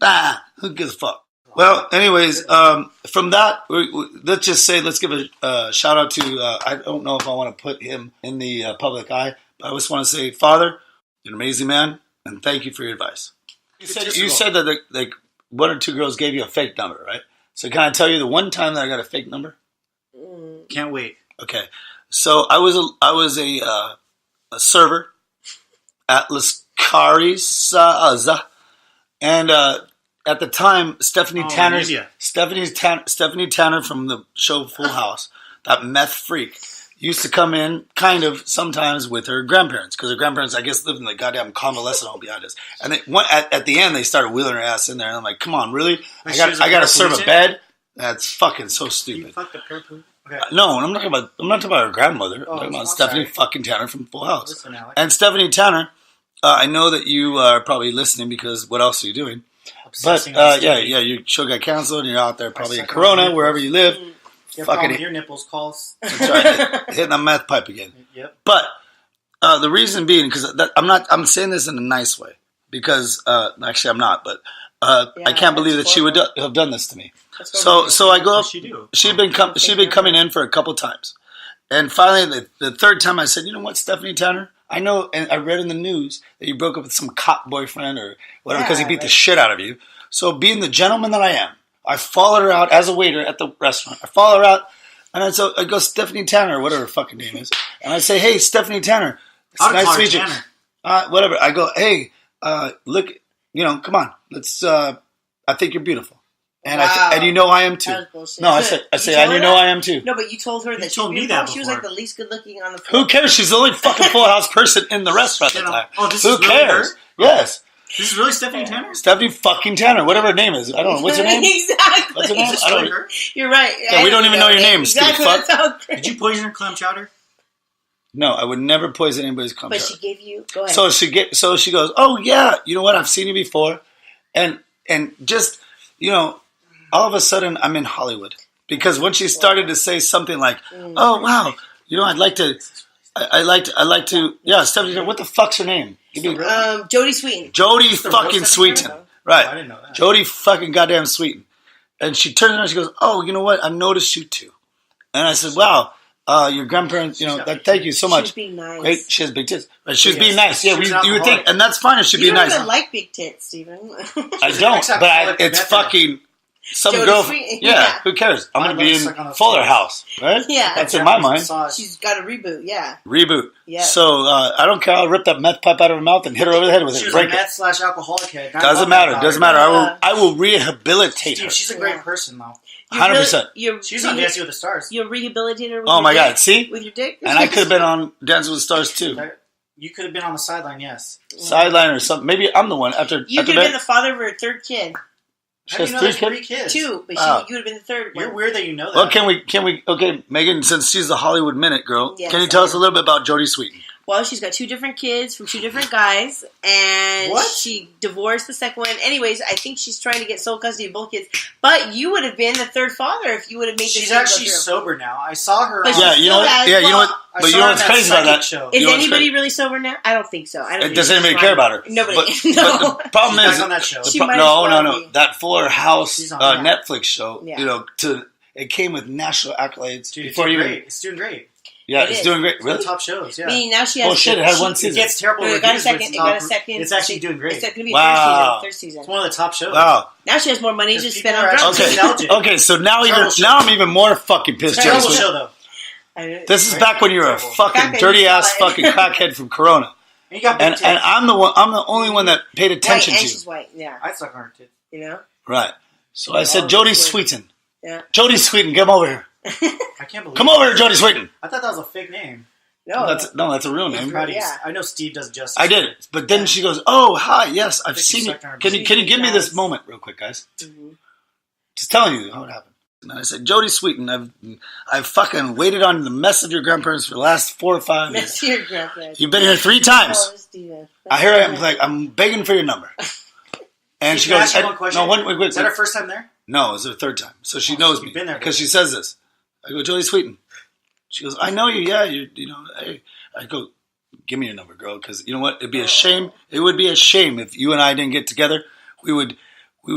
who gives a fuck? Well, anyways, from that, let's give a shout out to, I don't know if I want to put him in the public eye, but I just want to say, Father, you're an amazing man, and thank you for your advice. You said that one or two girls gave you a fake number, right? So can I tell you the one time that I got a fake number? Can't wait. Okay, so I was a server at Las Carisas, and at the time, Stephanie Tanner from the show Full House, that meth freak, used to come in kind of sometimes with her grandparents, because her grandparents, I guess, lived in the goddamn convalescent home behind us. And they, at the end, they started wheeling her ass in there, and I'm like, come on, really? I got to serve a bed? That's fucking so stupid. You fucked a paraplegic? Okay. No, I'm not talking about her grandmother. I'm talking about Stephanie fucking Tanner from Full House. Listen, and Stephanie Tanner, I know that you are probably listening because what else are you doing? But your show got canceled, and you're out there probably in Corona, wherever you live. You fucking your nipples calls. That's right, hitting that meth pipe again. Yep. But the reason being, because I'm saying this in a nice way, because actually I'm not, but I can't believe that she would have done this to me. So I go up. She'd been coming in for a couple times, and finally the third time I said, you know what, Stephanie Tanner, I know, and I read in the news that you broke up with some cop boyfriend or whatever because he beat the shit out of you. So being the gentleman that I am, I followed her out as a waiter at the restaurant. I follow her out, and I go, Stephanie Tanner, or whatever her fucking name is, and I say, hey, Stephanie Tanner, it's nice to meet you. Whatever. I go, hey, look, come on, let's. I think you're beautiful. And and you know I am too. No, I say, and you know I am too. No, but you told her that she was like the least good looking on the floor. Who cares? She's the only fucking Full House person in the restaurant at the time. Oh, this Who is really cares? Her? Yes. This is really Stephanie Tanner? Stephanie fucking Tanner, whatever her name is. I don't know. What's her name? Exactly. What's her name? I don't know. You're right. Yeah, we don't even know your name, exactly stupid fuck. Did you poison her clam chowder? No, I would never poison anybody's clam chowder. But she gave you. Go ahead. So she goes, oh yeah, you know what? I've seen you before, and just all of a sudden I'm in Hollywood because when she started to say something like, oh wow, I'd like to. I like to. Yeah, Stephanie. What the fuck's her name? Jody Sweetin. Jody fucking Sweetin. Right. Oh, I didn't know that. Jody fucking goddamn Sweetin. And she turns around and she goes, oh, you know what? I've noticed you too. And I said, wow, your grandparents, thank you so much. She's being nice. Great. She has big tits. But she's being nice. Yeah, you would think. And that's fine if she'd be nice. You don't even like big tits, Stephen. I don't. But it's fucking... Some Jody girl, Sweetin, yeah, who cares? I'm going to be in Fuller House, right? Yeah. That's in my mind. She's got a reboot, yeah. Reboot. Yeah. So, I don't care. I'll rip that meth pipe out of her mouth and hit her over the head with it. She was a meth/alcoholic head. Doesn't matter. I will rehabilitate her. She's a great person, though. 100%. She's on Dancing with the Stars. You'll rehabilitate her with oh my God, see? With your dick? And I could have been on Dancing with the Stars too. You could have been on the sideline, yes. Sideline or something. Maybe I'm the one. You could have been the father of her third kid. She has three kids? Two, but you would have been the third one. You're weird that you know that. Well, can we, okay, Megan, since she's the Hollywood Minute girl, can you tell us a little bit about Jody Sweetin? Well, she's got two different kids from two different guys, and she divorced the second one. Anyways, I think she's trying to get sole custody of both kids. But you would have been the third father if you would have made this. She's actually sober now. I saw her. But you know what? But you know what's crazy about that? Show. Is anybody really sober now? I don't think so. Does anybody care about her? Nobody. But the problem is on that show. No. That Fuller House Netflix show. It came with national accolades. Dude, it's doing great. Yeah, it's doing great. Really? Top shows, yeah. Meaning now she has... Oh, shit, it had one season. It gets terrible reviews. It got a second. It's actually doing great. It's going to be a third season. It's one of the top shows. Wow. Now she has more money to spend on drugs. Okay, so now I'm even more fucking pissed. Terrible show, though. This is back when you were a fucking dirty-ass fucking crackhead from Corona. And I'm the only one that paid attention to you. She's white, yeah. I'd suck on her tits. You know? Right. So I said, Jody Sweetin. Yeah. Jody Sweetin, come over here. I can't believe Come over here, Jody Sweetin. I thought that was a fake name. No, that's a real name. Yeah. I know Steve does justice. I did, but then she goes, "Oh, hi, yes, I've seen you. Can you give me this moment real quick, guys? Mm-hmm. Just telling you how it happened." And I said, "Jody Sweetin, I've fucking waited on the mess of your grandparents for the last 4 or 5 years. Mess of your grandparents. You've been here 3 times. I hear I am like I'm begging for your number." And she goes, "No, wait. Is that her first time there?" No, it was her 3rd time. So she knows me because she says this. I go, "Jody Sweetin." She goes, I know you, yeah, hey. I go, give me your number, girl, because you know what? It'd be a shame. It would be a shame if you and I didn't get together. We would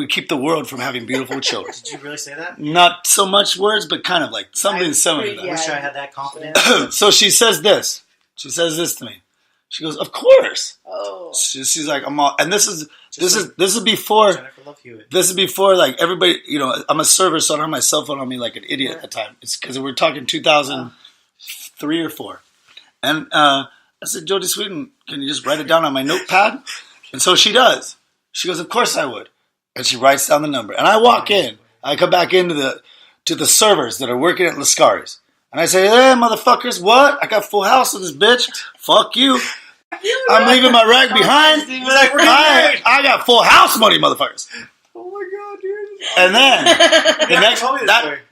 keep the world from having beautiful children. Did you really say that? Not so much words, but kind of like something similar to that. I wish I had that confidence. So she says this. She says this to me. She goes, of course. Oh. She's like, I'm all, and this is This is before. Jennifer Love Hewitt. This is before like everybody. I'm a server, so I don't have my cell phone on me like an idiot at the time. It's because we're talking 2003 or 4, and I said, Jody Sweetin, can you just write it down on my notepad? And so she does. She goes, of course I would, and she writes down the number. And I walk in. I come back into the servers that are working at Lascari's. And I say, hey, motherfuckers, what? I got full house with this bitch. Fuck you. I'm leaving my rag behind. I got full house money, motherfuckers. Oh my god, dude! And then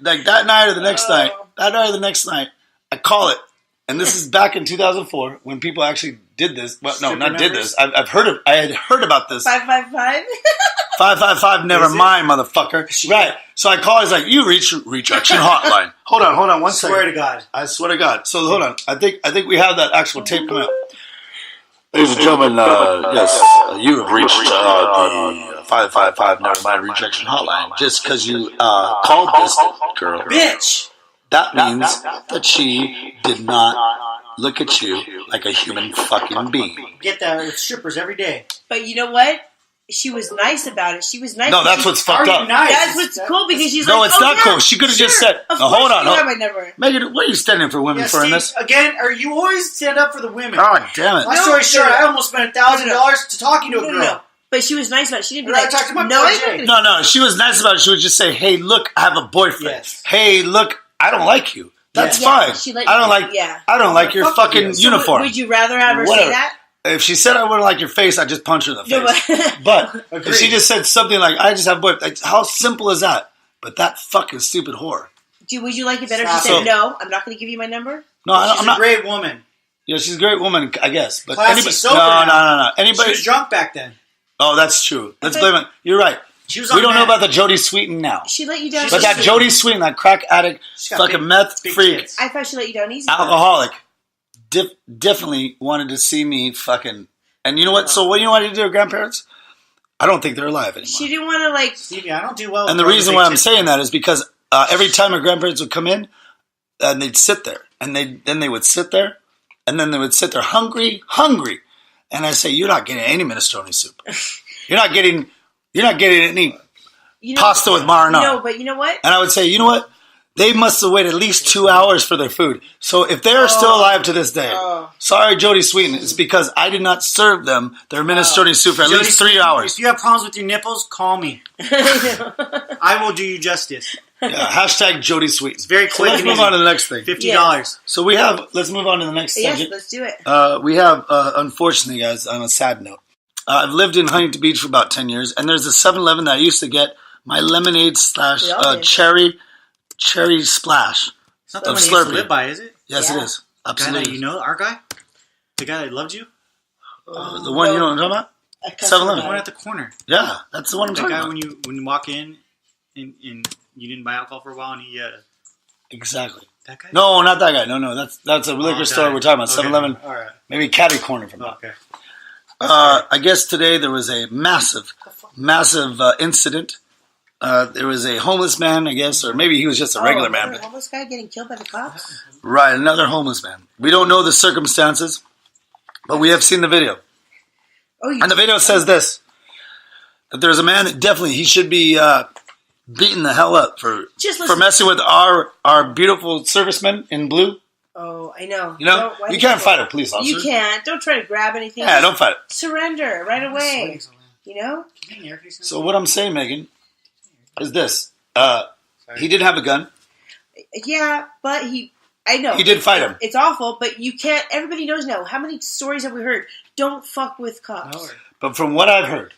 that night or the next night, I call it. And this is back in 2004 when people actually did this. Well, no, not did this. I had heard about this. 555. 555. Never mind, motherfucker. Right. So I call. He's like, you rejection hotline. Hold on. One second. Swear to God. I swear to God. So hold on. I think we have that actual tape coming up. Ladies and gentlemen, yes, you have reached the 555 Never Mind Rejection Hotline. Just because you called this girl, Bitch! that means that she did not look at you like a human fucking being. Get that with strippers every day. But you know what? She was nice about it. She was nice. No, that's what's fucked up. Nice. That's what's cool because she's No, like, it's not cool. She could have just said, Of no, course hold on. you have my number. Megan, what are you standing for women for in this? Again, or you always stand up for the women. God damn it. My story's short. I almost spent $1,000 to talking to a girl. No. But she was nice about it. She didn't be And I like, talked to my no, boy I'm Jay. not gonna- No, she was nice about it. She would just say, hey, look, I have a boyfriend. Yes. Hey, look, I don't like you. That's Yeah, fine. she let I don't you- like yeah. I don't like your Fuck fucking you. So uniform. Would you rather have her Whatever. say that? If she said I wouldn't like your face, I'd just punch her in the No, face. But if she just said something like, I just have boyfriend, like, how simple is that? But that fucking stupid whore. Would you like it better if she Stop. said, no, I'm not going to give you my number? No, She's I'm a not. great woman. Yeah, she's a great woman, I guess. But Classy anybody, sober no. She Anybody? was drunk back then. Oh, that's true. Let's blame it. You're right. She was We on don't know meth. about the Jody Sweetin now. She let you down. But that easy. Jody Sweetin, that crack addict, She's got fucking big- meth big freak, tits. I thought she let you down easy. alcoholic, definitely wanted to see me fucking. And you know what? So what you know what I did to her grandparents? I don't think they're alive anymore. She didn't want to, like... Stevie, I don't do well. And the with reason big why I'm tits. saying that is because every time her grandparents would come in, and they'd sit there, and then they would sit there, and then they would sit there hungry, and I say, "You're not getting any minestrone soup. You're not getting any pasta with marinara." No, but you know what? And I would say, "You know what? They must have waited at least 2 hours for their food. So if they're still alive to this day, sorry, Jody Sweetin, it's because I did not serve them their minestrone soup for at least 3 hours." If you have problems with your nipples, call me. I will do you justice. Yeah, hashtag Jody Sweetin. It's very So quick let's and move easy. on to the next thing. $50. So let's move on to the next Yes, subject. let's do it. We have, unfortunately, guys, on a sad note, I've lived in Huntington Beach for about 10 years, and there's a 7-Eleven that I used to get my lemonade slash cherry splash It's not the of one you used to Slurpee. live by, is it? Yes, Yeah. it is. Guy Absolutely. that you know, our guy? The guy that loved you? The one you know what I'm talking about? 7-Eleven. The one at the corner. Yeah, that's the one I'm The talking guy about. when you walk in and you didn't buy alcohol for a while and he Exactly. that guy? No, not that guy. No, that's a liquor store we're talking about. Okay. 7-Eleven, Alright. maybe catty corner from that. Okay. I guess today there was a massive incident. There was a homeless man, I guess, or maybe he was just a regular man. A homeless guy getting killed by the cops? Right, another homeless man. We don't know the circumstances, but we have seen the video. Oh, you And the video says this, that there's a man that definitely, he should be beaten the hell up for Just listen. messing with our beautiful servicemen in blue. Oh, I know. You know, you can't fight a police officer. You can't. Don't try to grab anything. Yeah, don't fight it. Surrender right away. You know? So what I'm saying, Megan, is this. He did have a gun. Yeah, but I know. He did fight him. It's awful, but you can't, everybody knows now. How many stories have we heard? Don't fuck with cops. But from what I've heard,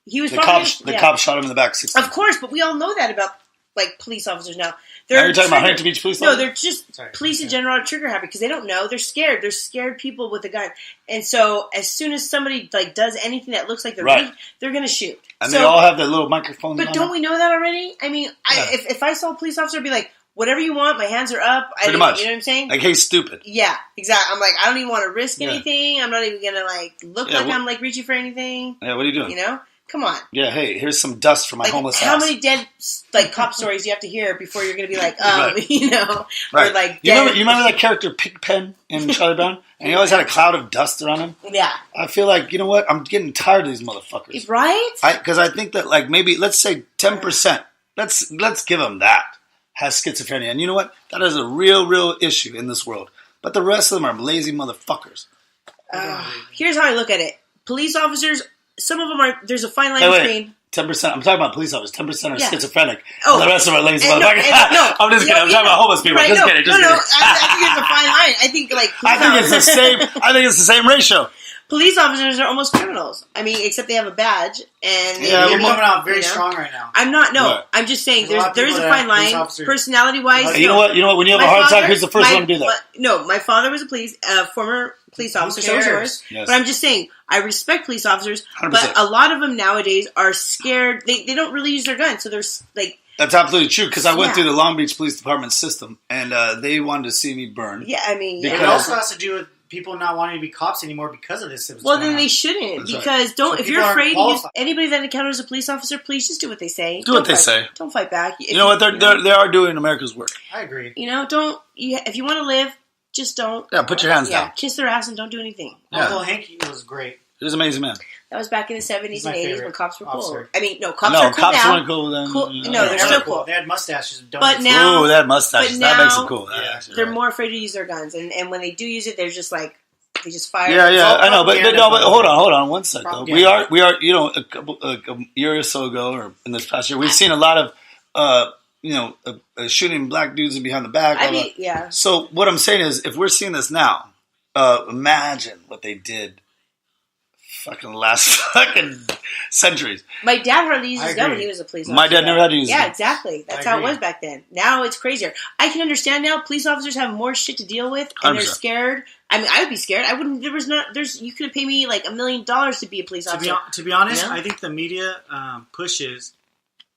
He was the fucking, cops shot him in the back 6 times. Of course, but we all know that about, like, police officers now. Now you're talking about trigger- Huntington Beach police No, officers? they're just police in general are trigger happy because they don't know. They're scared. They're scared people with a gun. And so as soon as somebody like does anything that looks like they're Right. weak, they're going to shoot. And So- they all have their little microphones But on don't them. we know that already? I mean, Yeah. if I saw a police officer, I'd be like, whatever you want, my hands are up. Pretty much. You know what I'm saying? Like, hey, stupid. Yeah, exactly. I'm like, I don't even want to risk Yeah. anything. I'm not even going to like look Yeah, like well- I'm like reaching for anything. Yeah, what are you doing? You know? Come on. Yeah, hey, here's some dust from my homeless house. How many dead cop stories do you have to hear before you're going to be like, Right. you know, right. or like you remember that character Pigpen in Charlie Brown, and he always had a cloud of dust around him. Yeah. I feel like you know what? I'm getting tired of these motherfuckers. Right? Because I think that like maybe let's say 10%. Let's give them that has schizophrenia, and you know what? That is a real issue in this world. But the rest of them are lazy motherfuckers. Here's how I look at it: police officers. Some of them are. There's a fine line between 10%. I'm talking about police officers. 10% are schizophrenic. Oh, and the rest of them are lazy no, motherfuckers. no, I'm just kidding. I'm talking about homeless people. Right, Just kidding. I think there's a fine line. I think it's the same. I think it's the same ratio. Police officers are almost criminals. I mean, except they have a badge and you're coming out very strong right now. I'm not. No, Right. I'm just saying There's there is a fine line. Personality-wise, You know what? When you have a heart attack, who's the first one to do that? No, my father was a former police officer. So was yours. Yes. But I'm just saying, I respect police officers, 100%. but a lot of them nowadays are scared. They don't really use their guns, so they're like. That's absolutely true because I went through the Long Beach Police Department system, and they wanted to see me burn. Yeah, I mean, it also has to do with people not wanting to be cops anymore because of this. Well, then they shouldn't because if you're afraid to use anybody that encounters a police officer, please just do what they say. Do what they say. Don't fight back. You know what? They are doing America's work. I agree. You know, if you want to live, just don't. Yeah, put your hands down. Kiss their ass and don't do anything. Uncle Hanky was great. He was an amazing man. That was back in the 70s and 80s when cops were cool. Officer. I mean, cops are cool cops now. weren't cool then. No, they're still cool. They had mustaches. But now, they had mustaches. That makes them cool. They're more afraid to use their guns, and when they do use it, they're just like they just fire. Yeah, I know, but hold on one second. Though. We are, a year or so ago, or in this past year, we've seen a lot of, shooting black dudes behind the back. Yeah. So what I'm saying is, if we're seeing this now, imagine what they did. Fucking last fucking centuries. My dad hardly used his gun when he was a police officer. My dad never had to use it. Yeah, exactly. That's how it was back then. Now it's crazier. I can understand now. Police officers have more shit to deal with, and 100%. they're scared. I mean, I would be scared. I wouldn't. You could pay me like $1 million to be a police officer. To be honest, I think the media pushes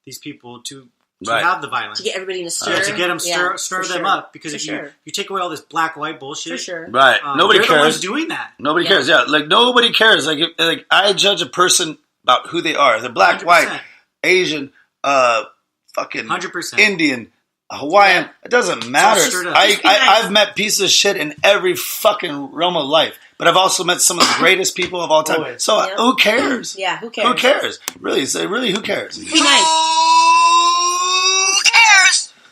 these people to have the violence, to get everybody in a stir, to get them stir them up. Because if you take away all this black-white bullshit, for sure, right? Nobody cares. The ones doing that. Nobody cares. Yeah, like nobody cares. Like I judge a person about who they are. They're black, 100%. white, Asian, fucking 100%. Indian, Hawaiian. Yeah. It doesn't matter. Nice. I've met pieces of shit in every fucking realm of life. But I've also met some of the greatest people of all time. Always. So who cares? Yeah, who cares? Who cares? Really, who cares? Be nice.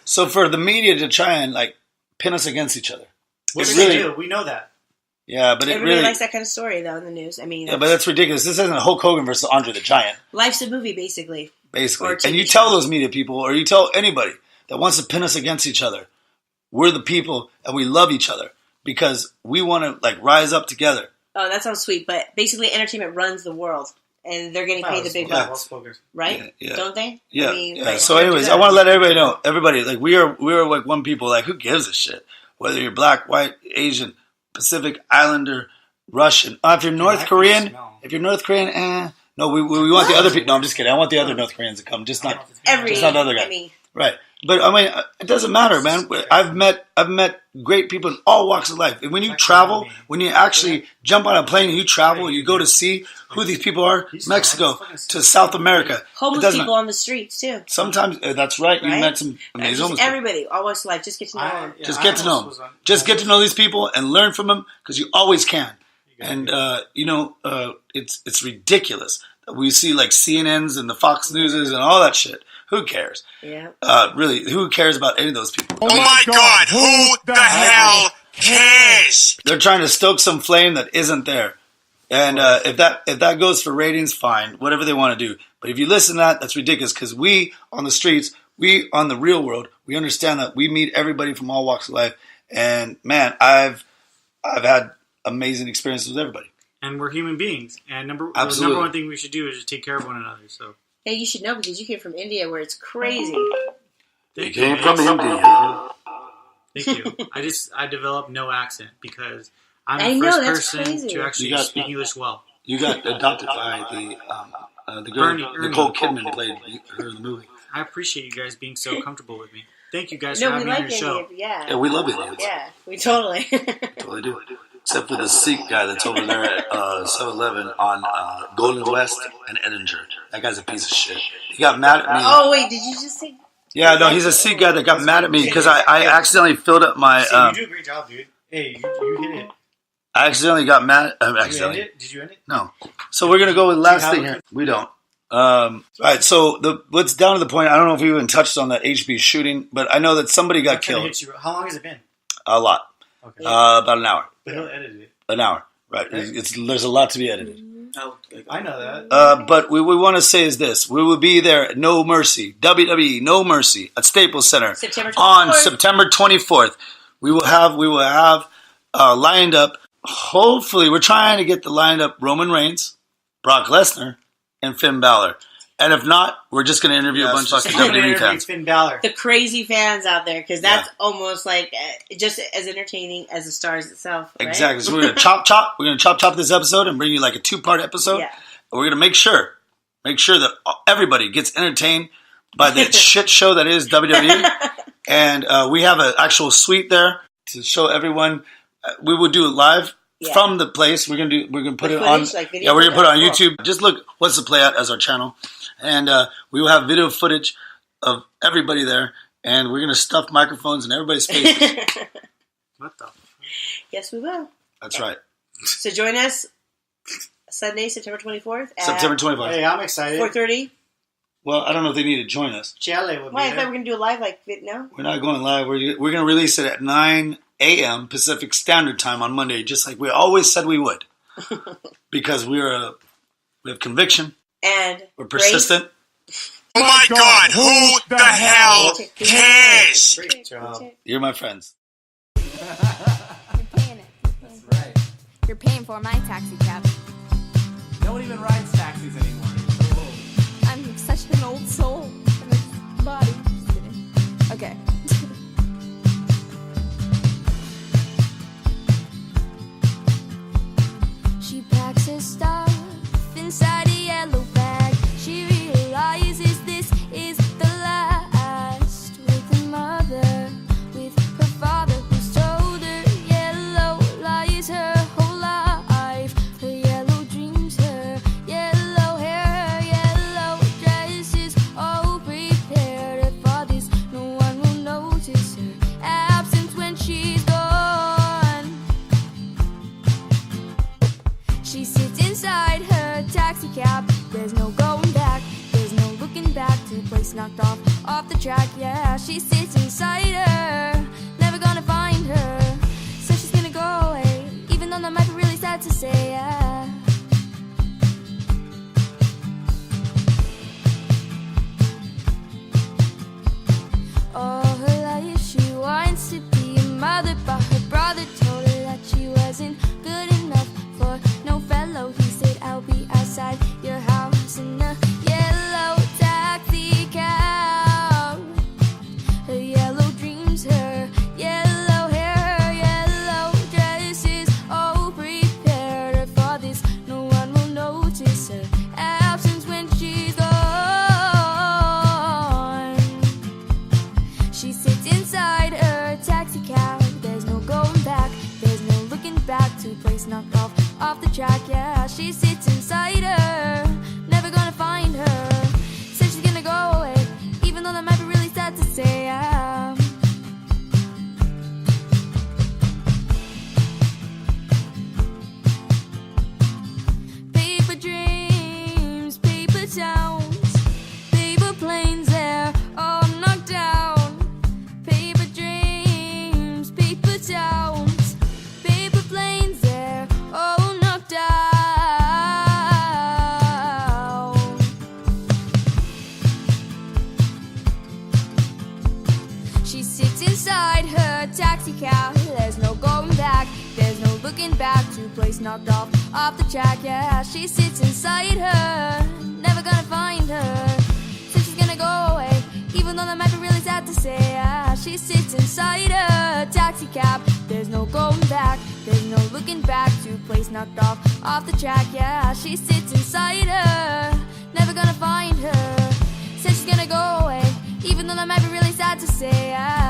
So for the media to try and like pin us against each other, what do they do? We know that. Yeah, but everybody likes that kind of story though in the news. I mean, yeah, but that's ridiculous. This isn't Hulk Hogan versus Andre the Giant. Life's a movie, basically. And you tell those media people, or you tell anybody that wants to pin us against each other, we're the people and we love each other because we want to like rise up together. Oh, that sounds sweet. But basically, entertainment runs the world. And they're getting paid the big bucks, right? Yeah. Don't they? Yeah. I mean, right. So, anyways, I want to let everybody know. Everybody, like we are like one people. Like, who gives a shit? Whether you're black, white, Asian, Pacific Islander, Russian. If you're North Korean, no, we want the other people. No, I'm just kidding. I want the other North Koreans to come, just not the other guy. Right. But I mean, it doesn't matter, man. I've met great people in all walks of life. And when you travel, when you actually jump on a plane and you travel, you go to see who these people are. Mexico to South America, homeless people on the streets too. Sometimes that's right. You met some amazing homeless people. Everybody, all walks of life. Just get to know them. Just get to know them. Just get to know these people and learn from them because you always can. And it's ridiculous that we see like CNNs and the Fox Newses and all that shit. Who cares? Yeah. Really, who cares about any of those people? Oh my God! Who the hell cares? They're trying to stoke some flame that isn't there, and if that goes for ratings, fine, whatever they want to do. But if you listen to that, that's ridiculous because we on the streets, we on the real world, we understand that we meet everybody from all walks of life, and man, I've had amazing experiences with everybody. And we're human beings, and the number one thing we should do is just take care of one another. So. Yeah, you should know because you came from India where it's crazy. You came from India. Thank you. I developed no accent because I'm the first person to actually speak English well. You got adopted by the girl Nicole Kidman played her in the movie. I appreciate you guys being so comfortable with me. Thank you guys for having me on your show. Yeah. Yeah, we love Indians. Yeah, we totally. Totally do. except for the Sikh guy that's over there at 7-Eleven on Golden West and Edinger. That guy's a piece of shit. He got mad at me. Oh, wait, did you just say? Yeah, no, he's a Sikh guy that got mad at me because I accidentally filled up my... you do a great job, dude. Hey, you hit it. I accidentally got mad... Did you end it? No. So we're going to go with last thing here. We don't. All right, so what's down to the point, I don't know if we even touched on that HB shooting, but I know that somebody got killed. How long has it been? A lot. Okay. About an hour. But he'll edit it. An hour, right. There's a lot to be edited. I know that. But what we want to say is this. We will be there at No Mercy, WWE No Mercy at Staples Center on September 24th. We will have lined up, hopefully, we're trying to get the lined up Roman Reigns, Brock Lesnar, and Finn Balor. And if not, we're just going to interview a bunch of WWE fans. Finn Balor. The crazy fans out there, because that's almost like just as entertaining as the stars itself. Right? Exactly. So we're going to chop. We're going to chop this episode and bring you like a 2-part episode. Yeah. And we're going to make sure that everybody gets entertained by the shit show that is WWE. And we have an actual suite there to show everyone. We will do it live. From the place, we're gonna put it on. We're gonna put it on YouTube. Just look What's the Play Out as our channel, and we will have video footage of everybody there, and we're gonna stuff microphones in everybody's faces. What the? Yes, we will. That's right. So join us Sunday, September 24th. September 24th. Hey, I'm excited. 4:30. Well, I don't know if they need to join us. Chale will be Why? I there. thought we were gonna do a live no. We're not going live. We're gonna release it at 9 a.m. Pacific Standard Time on Monday, just like we always said we would, because we have conviction and we're persistent. Oh my God! Who the hell cares? Great job. You're my friends. You're paying it. That's right. You're paying for my taxi cab. No one even rides taxis anymore. You're so old. I'm such an old soul in this body. Just kidding. Okay. She packs her stuff inside a yellow bag. She realizes this is the last with her mother, with her father who's told her yellow lies her whole life. Her yellow dreams, her yellow hair, yellow dresses, all prepared for this. No one will notice her absence when she's gone. She sits inside her taxi cab. There's no going back. There's no looking back to a place knocked off the track. Yeah, she sits inside her. Never gonna find her. So she's gonna go away, even though that might be really sad to say. Yeah. All her life she wants to be a mother, but her brother told her that she wasn't good enough for no fellow. He said, I'll be outside your house in a yellow taxi cab. Her yellow dreams, her yellow hair, yellow dresses, all prepared her for this. No one will notice her absence when she's gone. She sits inside her taxi cab. There's no going back. There's no looking back to a place knocked off the track. Yeah, she sits inside her. Never gonna find her. Said she's gonna go away, even though that might be really sad to say. Yeah. Paper dreams, paper towns, paper planes, they're all knocked down. Paper dreams, paper towns, paper planes, they're all knocked down. She sits inside her taxi cab. There's no going back. There's no looking back to a place knocked off the track. Yeah, she sits inside her. Never gonna find her. So she's gonna go away, even though that might be really sad to say. Yeah, she sits inside her taxi cab. There's no going back. There's no looking back to a place knocked off the track. Yeah, she sits inside her. Never gonna find her. Said she's gonna go away, even though that might be really sad to say. Yeah.